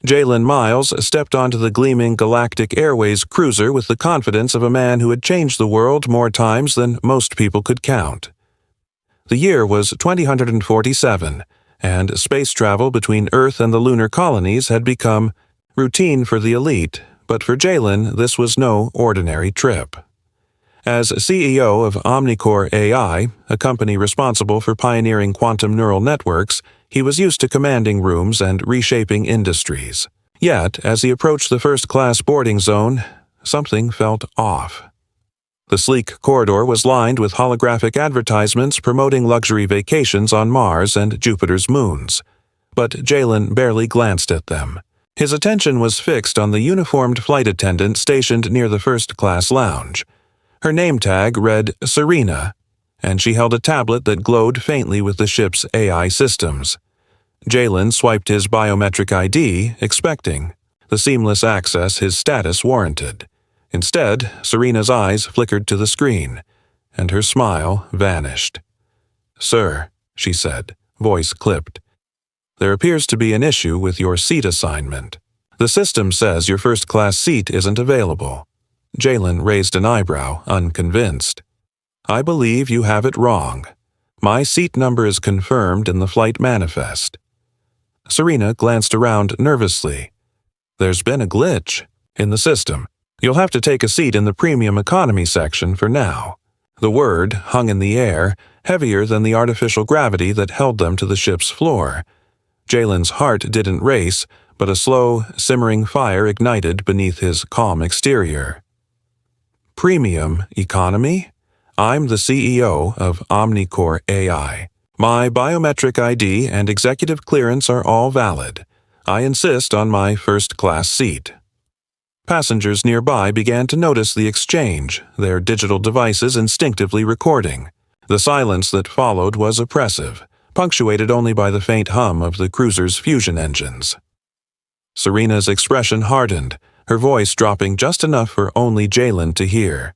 Jalen Miles stepped onto the gleaming Galactic Airways cruiser with the confidence of a man who had changed the world more times than most people could count. The year was 2047, and space travel between Earth and the lunar colonies had become routine for the elite, but for Jalen this was no ordinary trip. As CEO of Omnicore AI, a company responsible for pioneering quantum neural networks, he was used to commanding rooms and reshaping industries. Yet, as he approached the first-class boarding zone, something felt off. The sleek corridor was lined with holographic advertisements promoting luxury vacations on Mars and Jupiter's moons. But Jalen barely glanced at them. His attention was fixed on the uniformed flight attendant stationed near the first-class lounge. Her name tag read Serena, and she held a tablet that glowed faintly with the ship's AI systems. Jalen swiped his biometric ID, expecting the seamless access his status warranted. Instead, Serena's eyes flickered to the screen, and her smile vanished. "Sir," she said, voice clipped, "there appears to be an issue with your seat assignment. The system says your first-class seat isn't available." Jalen raised an eyebrow, unconvinced. "I believe you have it wrong. My seat number is confirmed in the flight manifest." Serena glanced around nervously. "There's been a glitch in the system. You'll have to take a seat in the premium economy section for now." The word hung in the air, heavier than the artificial gravity that held them to the ship's floor. Jalen's heart didn't race, but a slow, simmering fire ignited beneath his calm exterior. "Premium economy? I'm the CEO of Omnicore AI. My biometric ID and executive clearance are all valid. I insist on my first-class seat." Passengers nearby began to notice the exchange, their digital devices instinctively recording. The silence that followed was oppressive, punctuated only by the faint hum of the cruiser's fusion engines. Serena's expression hardened, her voice dropping just enough for only Jalen to hear.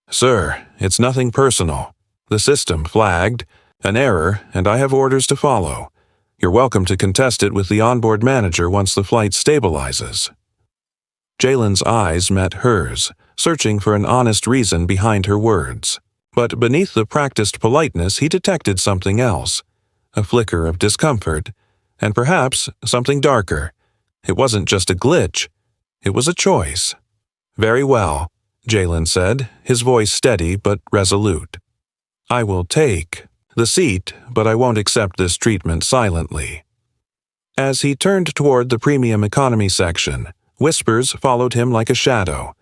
"Sir, it's nothing personal. The system flagged an error, and I have orders to follow. You're welcome to contest it with the onboard manager once the flight stabilizes." Jalen's eyes met hers, searching for an honest reason behind her words. But beneath the practiced politeness he detected something else, a flicker of discomfort, and perhaps something darker. It wasn't just a glitch, it was a choice. "Very well," Jalen said, his voice steady but resolute. "I will take the seat, but I won't accept this treatment silently." As he turned toward the premium economy section, whispers followed him like a shadow.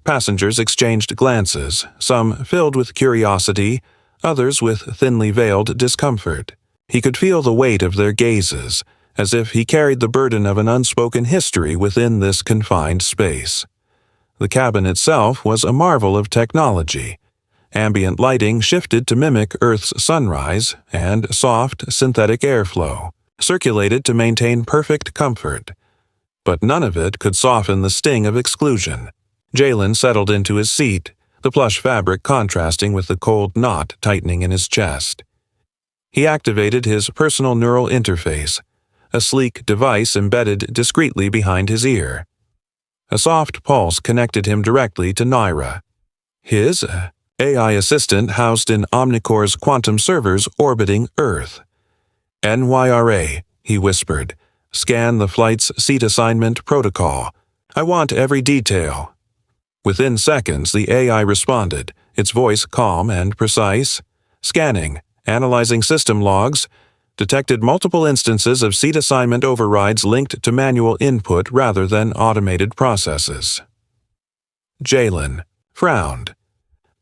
Passengers exchanged glances, some filled with curiosity, others with thinly veiled discomfort. He could feel the weight of their gazes, as if he carried the burden of an unspoken history within this confined space. The cabin itself was a marvel of technology. Ambient lighting shifted to mimic Earth's sunrise, and soft, synthetic airflow circulated to maintain perfect comfort. But none of it could soften the sting of exclusion. Jalen settled into his seat, the plush fabric contrasting with the cold knot tightening in his chest. He activated his personal neural interface, a sleek device embedded discreetly behind his ear. A soft pulse connected him directly to Naira, his AI assistant housed in Omnicore's quantum servers orbiting Earth. "NYRA," he whispered. "Scan the flight's seat assignment protocol. I want every detail." Within seconds, the AI responded, its voice calm and precise. Scanning, analyzing system logs, detected multiple instances of seat assignment overrides linked to manual input rather than automated processes. Jalen frowned.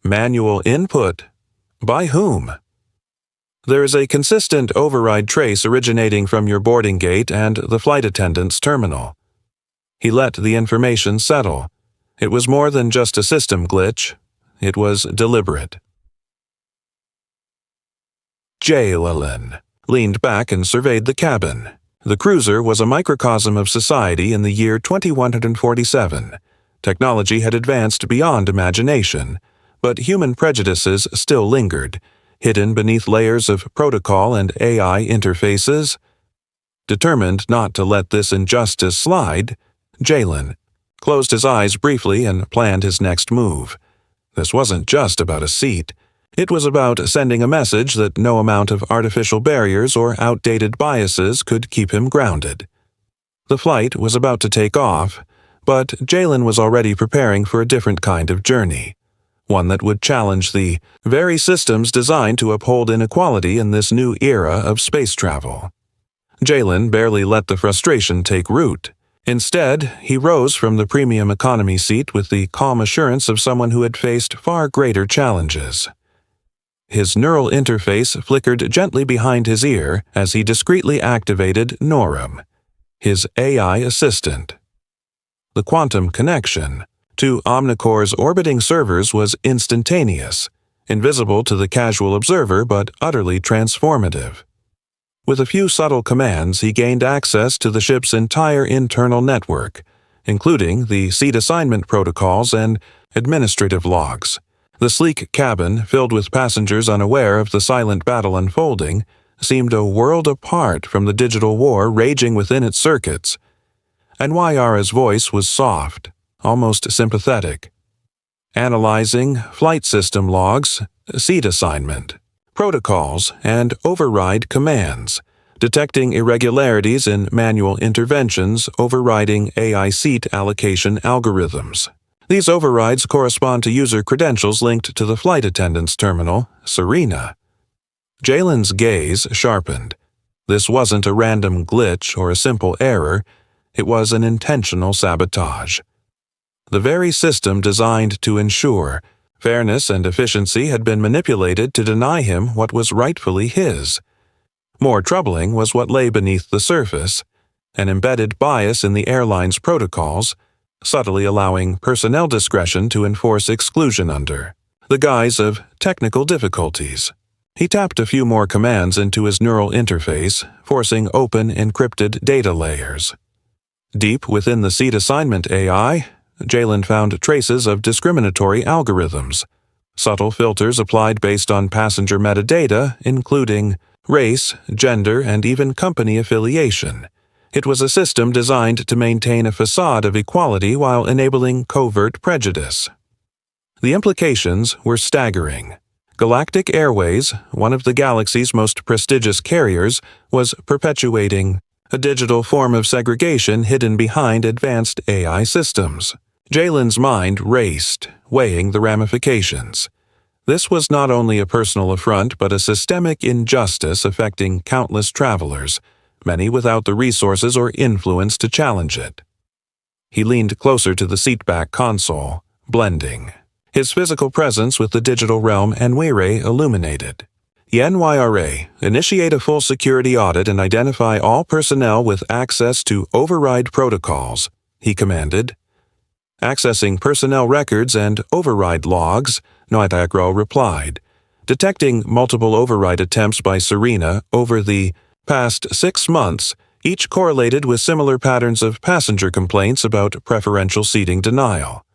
Manual input? By whom? "There is a consistent override trace originating from your boarding gate and the flight attendant's terminal." He let the information settle. It was more than just a system glitch. It was deliberate. Jalen leaned back and surveyed the cabin. The cruiser was a microcosm of society in the year 2147. Technology had advanced beyond imagination, but human prejudices still lingered, hidden beneath layers of protocol and AI interfaces. Determined not to let this injustice slide, Jalen closed his eyes briefly and planned his next move. This wasn't just about a seat. It was about sending a message that no amount of artificial barriers or outdated biases could keep him grounded. The flight was about to take off, but Jalen was already preparing for a different kind of journey, one that would challenge the very systems designed to uphold inequality in this new era of space travel. Jalen barely let the frustration take root. Instead, he rose from the premium economy seat with the calm assurance of someone who had faced far greater challenges. His neural interface flickered gently behind his ear as he discreetly activated Norum, his AI assistant. The quantum connection to Omnicore's orbiting servers was instantaneous, invisible to the casual observer but utterly transformative. With a few subtle commands, he gained access to the ship's entire internal network, including the seat assignment protocols and administrative logs. The sleek cabin, filled with passengers unaware of the silent battle unfolding, seemed a world apart from the digital war raging within its circuits. And Yara's voice was soft, almost sympathetic. Analyzing flight system logs, seat assignment, protocols, and override commands, detecting irregularities in manual interventions overriding AI seat allocation algorithms. These overrides correspond to user credentials linked to the flight attendant's terminal, Serena. Jalen's gaze sharpened. This wasn't a random glitch or a simple error, it was an intentional sabotage. The very system designed to ensure fairness and efficiency had been manipulated to deny him what was rightfully his. More troubling was what lay beneath the surface, an embedded bias in the airline's protocols, subtly allowing personnel discretion to enforce exclusion under the guise of technical difficulties. He tapped a few more commands into his neural interface, forcing open encrypted data layers. Deep within the seat assignment AI, Jalen found traces of discriminatory algorithms, subtle filters applied based on passenger metadata, including race, gender, and even company affiliation. It was a system designed to maintain a facade of equality while enabling covert prejudice. The implications were staggering. Galactic Airways, one of the galaxy's most prestigious carriers, was perpetuating a digital form of segregation hidden behind advanced AI systems. Jalen's mind raced, weighing the ramifications. This was not only a personal affront but a systemic injustice affecting countless travelers, many without the resources or influence to challenge it. He leaned closer to the seatback console, blending, his physical presence with the digital realm Enwire illuminated. Yenwire, initiate a full security audit and identify all personnel with access to override protocols, he commanded. Accessing personnel records and override logs, Noitagro replied, detecting multiple override attempts by Serena over the past 6 months, each correlated with similar patterns of passenger complaints about preferential seating denial.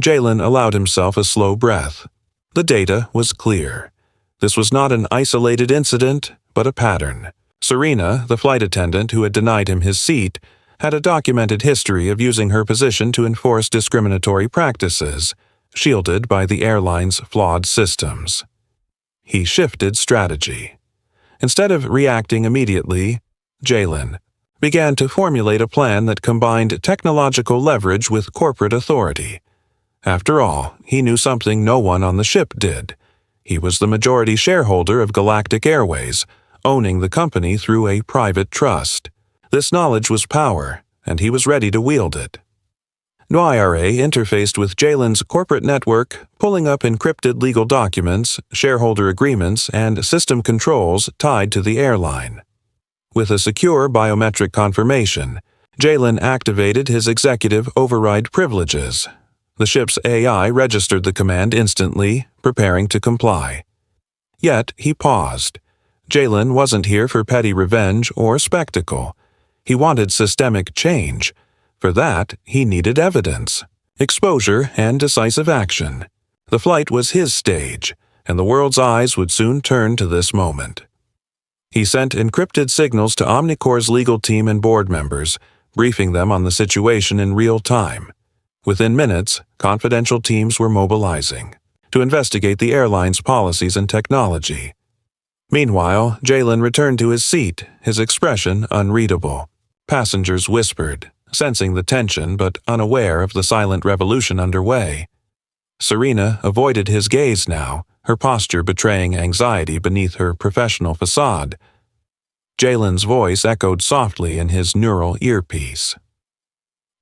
Jalen allowed himself a slow breath. The data was clear. This was not an isolated incident, but a pattern. Serena, the flight attendant who had denied him his seat, had a documented history of using her position to enforce discriminatory practices, shielded by the airline's flawed systems. He shifted strategy. Instead of reacting immediately, Jalen began to formulate a plan that combined technological leverage with corporate authority. After all, he knew something no one on the ship did. He was the majority shareholder of Galactic Airways, owning the company through a private trust. This knowledge was power, and he was ready to wield it. Noire interfaced with Jalen's corporate network, pulling up encrypted legal documents, shareholder agreements, and system controls tied to the airline. With a secure biometric confirmation, Jalen activated his executive override privileges. The ship's AI registered the command instantly, preparing to comply. Yet he paused. Jalen wasn't here for petty revenge or spectacle. He wanted systemic change. For that, he needed evidence, exposure, and decisive action. The flight was his stage, and the world's eyes would soon turn to this moment. He sent encrypted signals to Omnicore's legal team and board members, briefing them on the situation in real time. Within minutes, confidential teams were mobilizing to investigate the airline's policies and technology. Meanwhile, Jalen returned to his seat, his expression unreadable. Passengers whispered, sensing the tension but unaware of the silent revolution underway. Serena avoided his gaze now, her posture betraying anxiety beneath her professional facade. Jalen's voice echoed softly in his neural earpiece.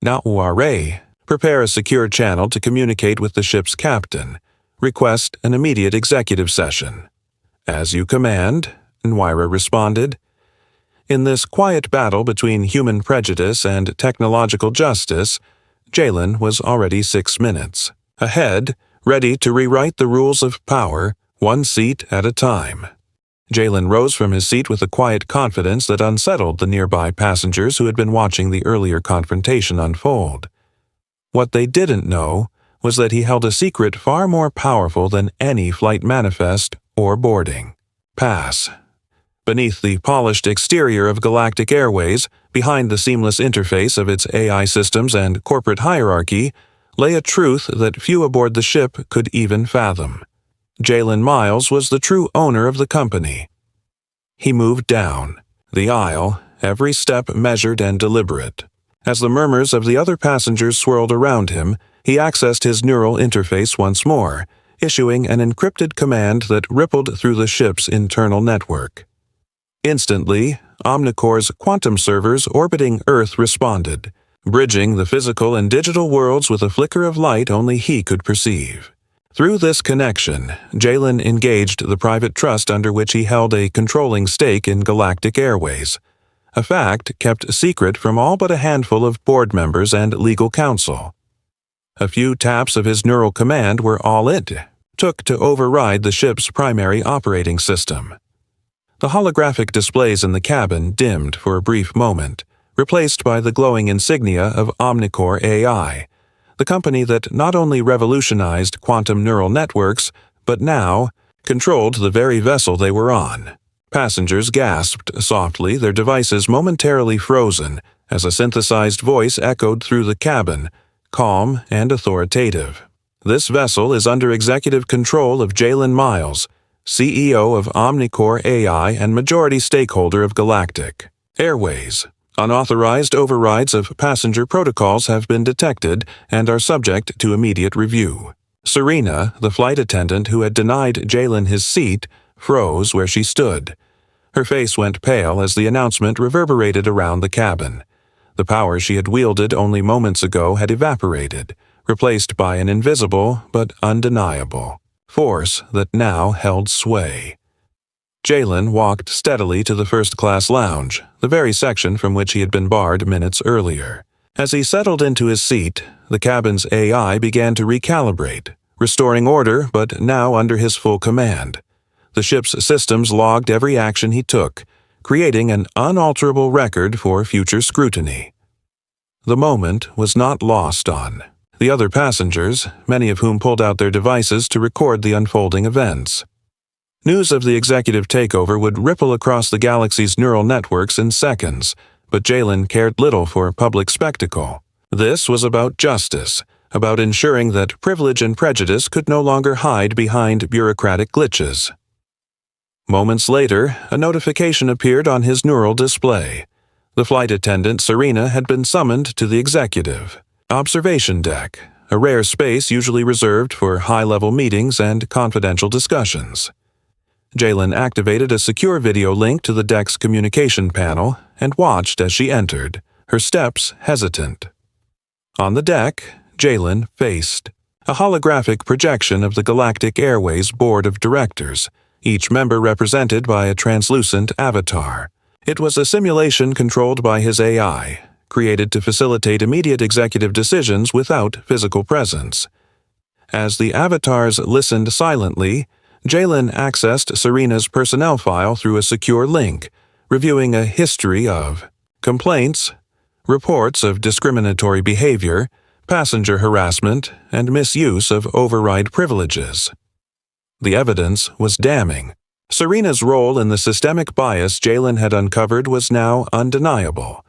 "Nauare, prepare a secure channel to communicate with the ship's captain. Request an immediate executive session." "As you command," Nwira responded. In this quiet battle between human prejudice and technological justice, Jalen was already 6 minutes ahead, ready to rewrite the rules of power, one seat at a time. Jalen rose from his seat with a quiet confidence that unsettled the nearby passengers who had been watching the earlier confrontation unfold. What they didn't know was that he held a secret far more powerful than any flight manifest or boarding pass. Beneath the polished exterior of Galactic Airways, behind the seamless interface of its AI systems and corporate hierarchy, lay a truth that few aboard the ship could even fathom. Jalen Miles was the true owner of the company. He moved down the aisle, every step measured and deliberate. As the murmurs of the other passengers swirled around him, he accessed his neural interface once more, issuing an encrypted command that rippled through the ship's internal network. Instantly, Omnicore's quantum servers orbiting Earth responded, bridging the physical and digital worlds with a flicker of light only he could perceive. Through this connection, Jalen engaged the private trust under which he held a controlling stake in Galactic Airways, a fact kept secret from all but a handful of board members and legal counsel. A few taps of his neural command were all it took to override the ship's primary operating system. The holographic displays in the cabin dimmed for a brief moment, replaced by the glowing insignia of Omnicore AI, the company that not only revolutionized quantum neural networks, but now controlled the very vessel they were on. Passengers gasped softly, their devices momentarily frozen, as a synthesized voice echoed through the cabin, calm and authoritative. "This vessel is under executive control of Jalen Miles, CEO of Omnicore AI and majority stakeholder of Galactic Airways. Unauthorized overrides of passenger protocols have been detected and are subject to immediate review." Serena, the flight attendant who had denied Jalen his seat, froze where she stood. Her face went pale as the announcement reverberated around the cabin. The power she had wielded only moments ago had evaporated, replaced by an invisible but undeniable force that now held sway. Jalen walked steadily to the first-class lounge, the very section from which he had been barred minutes earlier. As he settled into his seat, the cabin's AI began to recalibrate, restoring order but now under his full command. The ship's systems logged every action he took, creating an unalterable record for future scrutiny. The moment was not lost on the other passengers, many of whom pulled out their devices to record the unfolding events. News of the executive takeover would ripple across the galaxy's neural networks in seconds, but Jalen cared little for public spectacle. This was about justice, about ensuring that privilege and prejudice could no longer hide behind bureaucratic glitches. Moments later, a notification appeared on his neural display. The flight attendant, Serena, had been summoned to the executive observation deck, a rare space usually reserved for high-level meetings and confidential discussions. Jalen activated a secure video link to the deck's communication panel and watched as she entered, her steps hesitant. On the deck, Jalen faced a holographic projection of the Galactic Airways Board of Directors, each member represented by a translucent avatar. It was a simulation controlled by his AI, created to facilitate immediate executive decisions without physical presence. As the avatars listened silently, Jalen accessed Serena's personnel file through a secure link, reviewing a history of complaints, reports of discriminatory behavior, passenger harassment, and misuse of override privileges. The evidence was damning. Serena's role in the systemic bias Jalen had uncovered was now undeniable.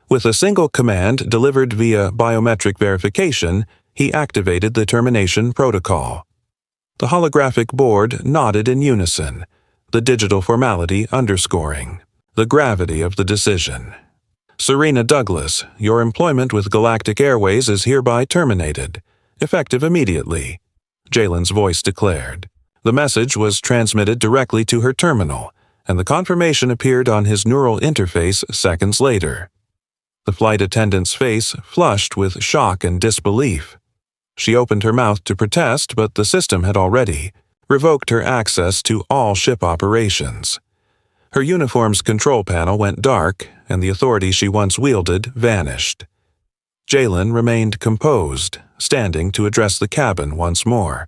With a single command delivered via biometric verification, he activated the termination protocol. The holographic board nodded in unison, the digital formality underscoring the gravity of the decision. Serena Douglas, your employment with Galactic Airways is hereby terminated, effective immediately, Jalen's voice declared. The message was transmitted directly to her terminal, and the confirmation appeared on his neural interface seconds later. The flight attendant's face flushed with shock and disbelief. She opened her mouth to protest, but the system had already revoked her access to all ship operations. Her uniform's control panel went dark, and the authority she once wielded vanished. Jalen remained composed, standing to address the cabin once more.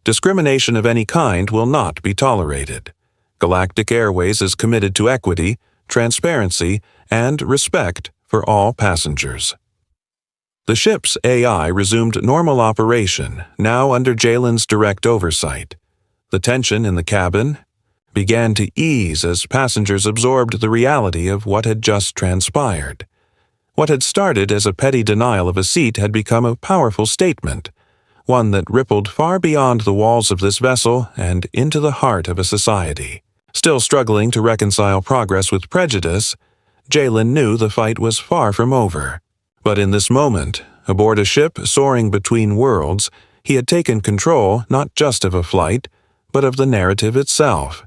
Discrimination of any kind will not be tolerated. Galactic Airways is committed to equity, transparency, and respect for all passengers. The ship's AI resumed normal operation, now under Jalen's direct oversight. The tension in the cabin began to ease as passengers absorbed the reality of what had just transpired. What had started as a petty denial of a seat had become a powerful statement, one that rippled far beyond the walls of this vessel and into the heart of a society. Still struggling to reconcile progress with prejudice, Jalen knew the fight was far from over. But in this moment, aboard a ship soaring between worlds, he had taken control not just of a flight, but of the narrative itself.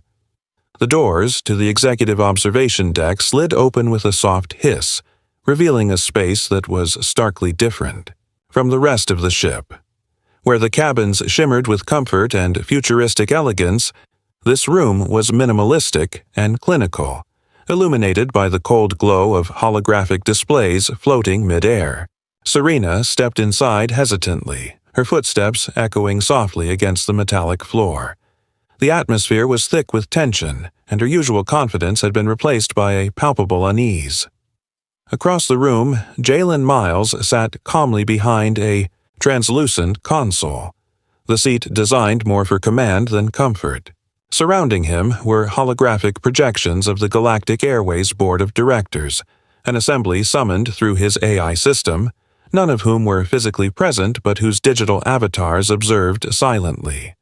The doors to the executive observation deck slid open with a soft hiss, revealing a space that was starkly different from the rest of the ship. Where the cabins shimmered with comfort and futuristic elegance, this room was minimalistic and clinical, illuminated by the cold glow of holographic displays floating mid-air. Serena stepped inside hesitantly, her footsteps echoing softly against the metallic floor. The atmosphere was thick with tension, and her usual confidence had been replaced by a palpable unease. Across the room, Jalen Miles sat calmly behind a translucent console, the seat designed more for command than comfort. Surrounding him were holographic projections of the Galactic Airways Board of Directors, an assembly summoned through his AI system, none of whom were physically present but whose digital avatars observed silently.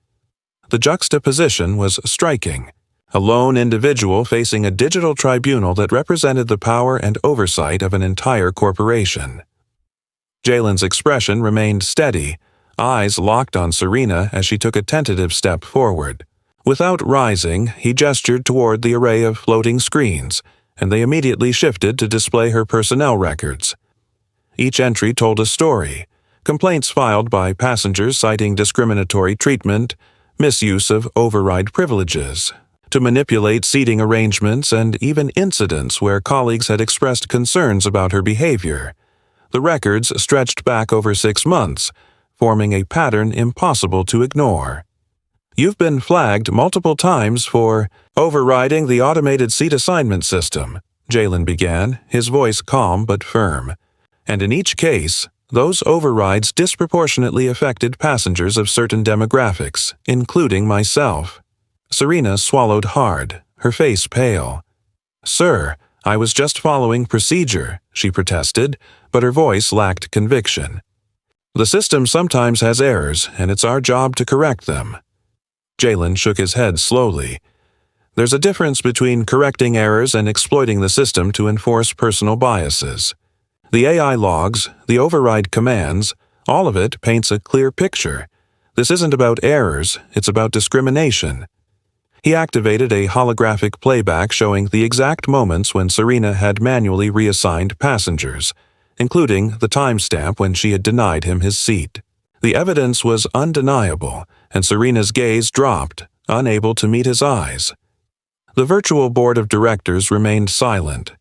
The juxtaposition was striking, a lone individual facing a digital tribunal that represented the power and oversight of an entire corporation. Jalen's expression remained steady, eyes locked on Serena as she took a tentative step forward. Without rising, he gestured toward the array of floating screens, and they immediately shifted to display her personnel records. Each entry told a story, complaints filed by passengers citing discriminatory treatment, misuse of override privileges, to manipulate seating arrangements, and even incidents where colleagues had expressed concerns about her behavior. The records stretched back over 6 months, forming a pattern impossible to ignore. You've been flagged multiple times for overriding the automated seat assignment system, Jalen began, his voice calm but firm. And in each case, those overrides disproportionately affected passengers of certain demographics, including myself. Serena swallowed hard, her face pale. "Sir, I was just following procedure," she protested, but her voice lacked conviction. "The system sometimes has errors, and it's our job to correct them." Jalen shook his head slowly. "There's a difference between correcting errors and exploiting the system to enforce personal biases. The AI logs, the override commands, all of it paints a clear picture. This isn't about errors, it's about discrimination." He activated a holographic playback showing the exact moments when Serena had manually reassigned passengers, including the timestamp when she had denied him his seat. The evidence was undeniable, and Serena's gaze dropped, unable to meet his eyes. The virtual board of directors remained silent,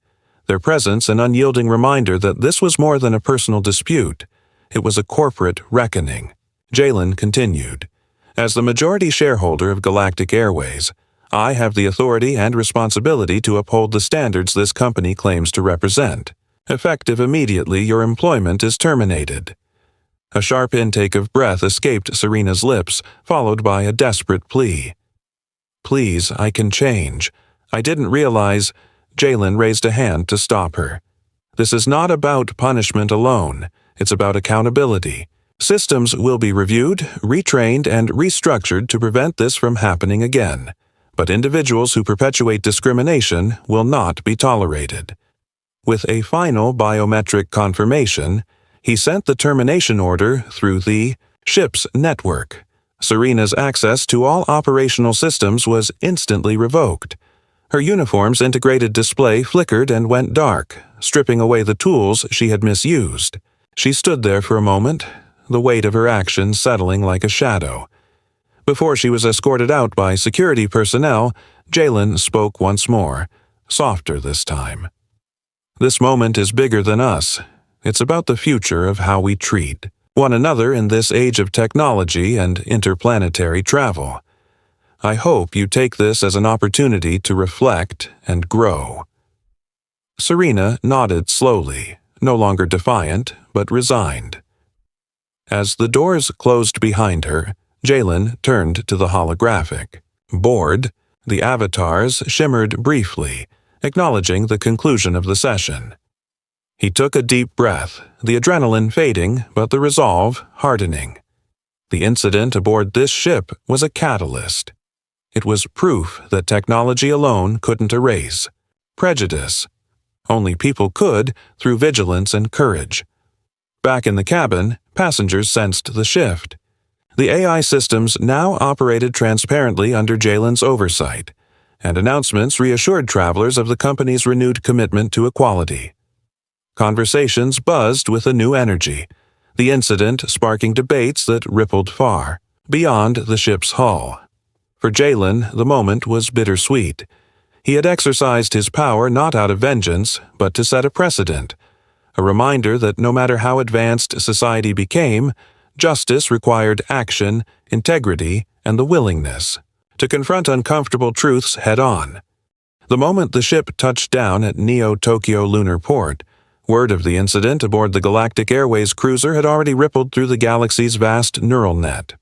their presence an unyielding reminder that this was more than a personal dispute. It was a corporate reckoning. Jalen continued, "As the majority shareholder of Galactic Airways, I have the authority and responsibility to uphold the standards this company claims to represent. Effective immediately, your employment is terminated." A sharp intake of breath escaped Serena's lips, followed by a desperate plea. Please, I can change. I didn't realize. Jalen raised a hand to stop her. This is not about punishment alone. It's about accountability. Systems will be reviewed, retrained, and restructured to prevent this from happening again. But individuals who perpetuate discrimination will not be tolerated. With a final biometric confirmation, he sent the termination order through the ship's network. Serena's access to all operational systems was instantly revoked. Her uniform's integrated display flickered and went dark, stripping away the tools she had misused. She stood there for a moment, the weight of her actions settling like a shadow. Before she was escorted out by security personnel, Jalen spoke once more, softer this time. This moment is bigger than us. It's about the future of how we treat one another in this age of technology and interplanetary travel. I hope you take this as an opportunity to reflect and grow. Serena nodded slowly, no longer defiant, but resigned. As the doors closed behind her, Jalen turned to the holographic. Bored, the avatars shimmered briefly, acknowledging the conclusion of the session. He took a deep breath, the adrenaline fading, but the resolve hardening. The incident aboard this ship was a catalyst. It was proof that technology alone couldn't erase prejudice. Only people could through vigilance and courage. Back in the cabin, passengers sensed the shift. The AI systems now operated transparently under Jalen's oversight, and announcements reassured travelers of the company's renewed commitment to equality. Conversations buzzed with a new energy, the incident sparking debates that rippled far, beyond the ship's hull. For Jalen, the moment was bittersweet. He had exercised his power not out of vengeance, but to set a precedent, a reminder that no matter how advanced society became, justice required action, integrity, and the willingness to confront uncomfortable truths head-on. The moment the ship touched down at Neo-Tokyo Lunar Port, word of the incident aboard the Galactic Airways cruiser had already rippled through the galaxy's vast neural net.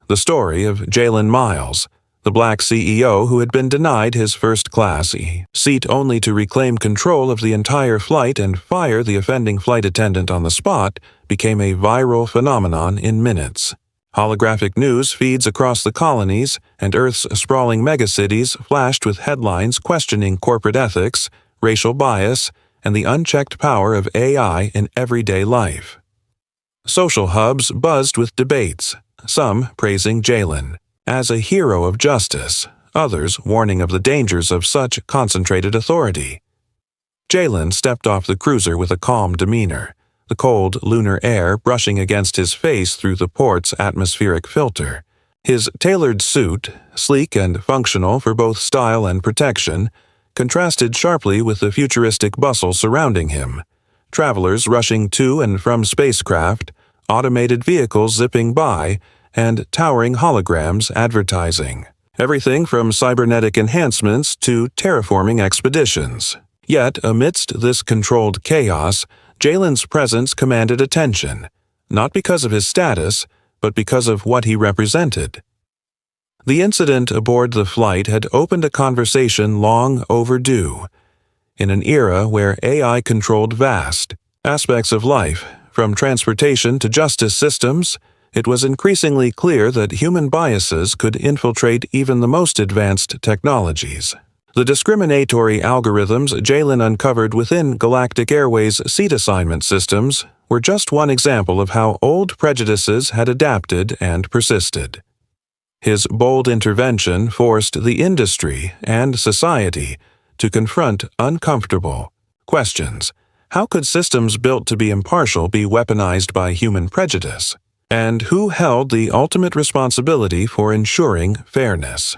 The story of Jalen Miles, the black CEO who had been denied his first-class seat only to reclaim control of the entire flight and fire the offending flight attendant on the spot, became a viral phenomenon in minutes. Holographic news feeds across the colonies and Earth's sprawling megacities flashed with headlines questioning corporate ethics, racial bias, and the unchecked power of AI in everyday life. Social hubs buzzed with debates, some praising Jalen as a hero of justice, others warning of the dangers of such concentrated authority. Jalen stepped off the cruiser with a calm demeanor, the cold lunar air brushing against his face through the port's atmospheric filter. His tailored suit, sleek and functional for both style and protection, contrasted sharply with the futuristic bustle surrounding him. Travelers rushing to and from spacecraft, automated vehicles zipping by, and towering holograms advertising. Everything from cybernetic enhancements to terraforming expeditions. Yet, amidst this controlled chaos, Jalen's presence commanded attention, not because of his status, but because of what he represented. The incident aboard the flight had opened a conversation long overdue. In an era where AI controlled vast aspects of life, from transportation to justice systems, it was increasingly clear that human biases could infiltrate even the most advanced technologies. The discriminatory algorithms Jalen uncovered within Galactic Airways' seat assignment systems were just one example of how old prejudices had adapted and persisted. His bold intervention forced the industry and society to confront uncomfortable questions. How could systems built to be impartial be weaponized by human prejudice? And who held the ultimate responsibility for ensuring fairness?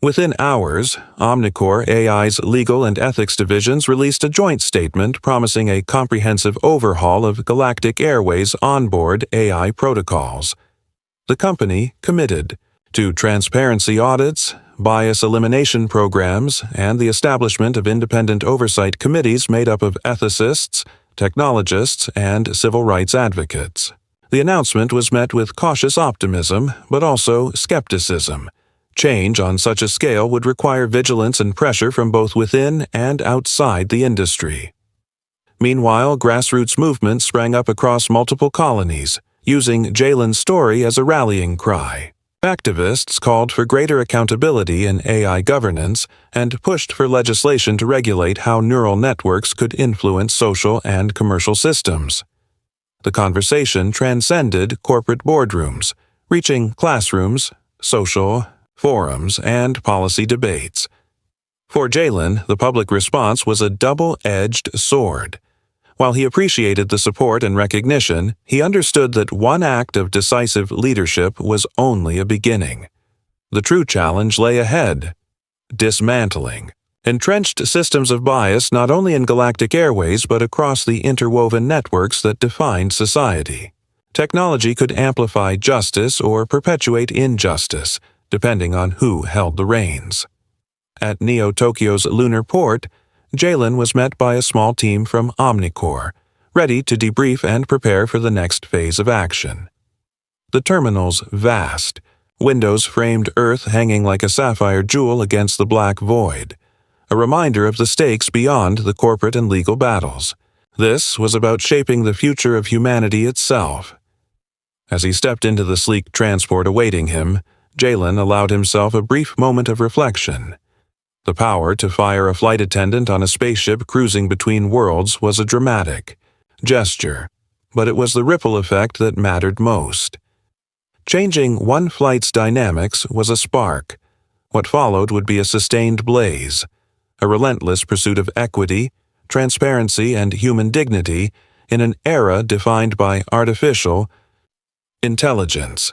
Within hours, Omnicore AI's legal and ethics divisions released a joint statement promising a comprehensive overhaul of Galactic Airways' onboard AI protocols. The company committed to transparency audits, bias elimination programs, and the establishment of independent oversight committees made up of ethicists, technologists, and civil rights advocates. The announcement was met with cautious optimism, but also skepticism. Change on such a scale would require vigilance and pressure from both within and outside the industry. Meanwhile, grassroots movements sprang up across multiple colonies, using Jalen's story as a rallying cry. Activists called for greater accountability in AI governance and pushed for legislation to regulate how neural networks could influence social and commercial systems. The conversation transcended corporate boardrooms, reaching classrooms, social forums, and policy debates. For Jalen, the public response was a double-edged sword. While he appreciated the support and recognition, he understood that one act of decisive leadership was only a beginning. The true challenge lay ahead: dismantling entrenched systems of bias not only in galactic airways but across the interwoven networks that defined society. Technology could amplify justice or perpetuate injustice, depending on who held the reins. At Neo-Tokyo's lunar port, Jalen was met by a small team from Omnicorps, ready to debrief and prepare for the next phase of action. The terminal's vast, windows-framed Earth hanging like a sapphire jewel against the black void, a reminder of the stakes beyond the corporate and legal battles. This was about shaping the future of humanity itself. As he stepped into the sleek transport awaiting him, Jalen allowed himself a brief moment of reflection. The power to fire a flight attendant on a spaceship cruising between worlds was a dramatic gesture, but it was the ripple effect that mattered most. Changing one flight's dynamics was a spark. What followed would be a sustained blaze, a relentless pursuit of equity, transparency, and human dignity in an era defined by artificial intelligence.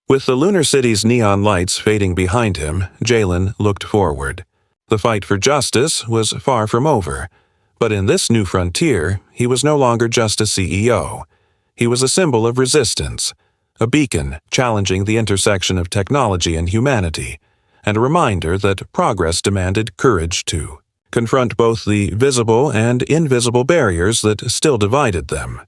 With the lunar city's neon lights fading behind him, Jalen looked forward. The fight for justice was far from over, but in this new frontier, he was no longer just a CEO. He was a symbol of resistance, a beacon challenging the intersection of technology and humanity, and a reminder that progress demanded courage to confront both the visible and invisible barriers that still divided them.